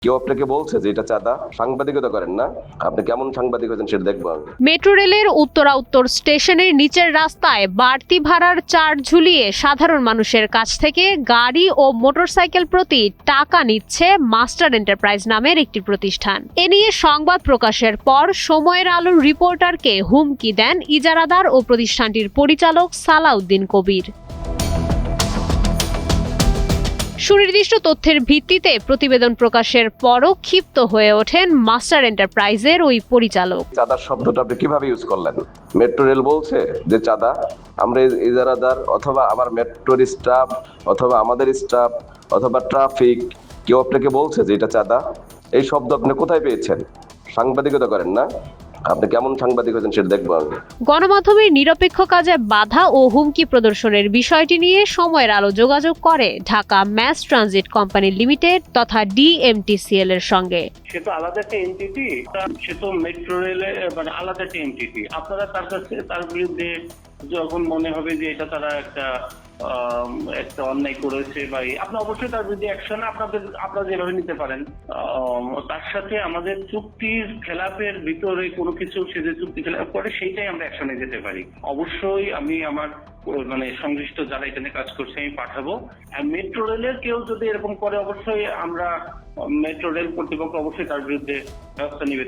কেউ আপনাকে বলছে যে এটা চাঁদা? সাংবাদিকতা করেন না? আপনি কেমন সাংবাদিক হয়েছেন সেটা দেখবো আমি। মেট্রো রেলের উত্তরা উত্তর স্টেশনের নিচের রাস্তায় বাড়তি ভাড়ার চার্জ ঝুলিয়ে সাধারণ মানুষের কাছ থেকে গাড়ি ও মোটরসাইকেল প্রতি টাকা নিচ্ছে মাস্টার এন্টারপ্রাইজ নামের একটি প্রতিষ্ঠান। এ নিয়ে সংবাদ প্রকাশের পর সময়ের আলোর রিপোর্টারকে হুমকি দেন ইজারাদার ও প্রতিষ্ঠানটির পরিচালক সালাউদ্দিন কবির। সুনির্দিষ্ট তথ্যের ভিত্তিতে প্রতিবেদন প্রকাশের পরও ক্ষিপ্ত হয়ে ওঠেন মাস্টার এন্টারপ্রাইজের ওই পরিচালক। চাঁদার শব্দটা আপনি কিভাবে ইউজ করলেন? মেট্রো রেল বলছে যে চাঁদা, আমরা ইজারাদার অথবা আমার মেট্রোর স্টাফ অথবা আমাদের স্টাফ অথবা ট্রাফিক, কেউ আপনাকে বলছে যে এটা চাঁদা? এই শব্দ আপনি কোথায় পেয়েছেন? সাংবাদিকতা করেন না? আপনি কেমন সাংবাদিক হয়েছেন সেটা দেখবো আমি। গণমাধ্যমের নিরপেক্ষ কাজে বাধা ও হুমকি প্রদর্শনের বিষয়টি নিয়ে সময়ের আলো যোগাযোগ করে Dhaka mass transit company limited তথা ডিএমটিসিএল এর সঙ্গে। সে তো আলাদা একটা এনটিটি, সে তো মেট্রো রেলে মানে আলাদা একটা এনটিটি। আপনারা তার কাছে তার বিরুদ্ধে যখন মনে হবে যে এটা তারা একটা অন্যায় করেছে বা আপনি অবশ্যই তার বিরুদ্ধে অ্যাকশন আপনারা যেভাবে নিতে পারেন। তার সাথে আমাদের চুক্তির খেলাপের ভিতরে কোনো কিছু সে যে চুক্তি খেলাপ করে সেইটাই আমরা অ্যাকশনে যেতে পারি। অবশ্যই আমি আমার মানে সংশ্লিষ্ট যারা এখানে কাজ করছে আমি পাঠাবো। আর মেট্রো রেলের কেউ যদি এরকম করে অবশ্যই আমরা মেট্রো রেল কর্তৃপক্ষ অবশ্যই তার বিরুদ্ধে ব্যবস্থা নিবে।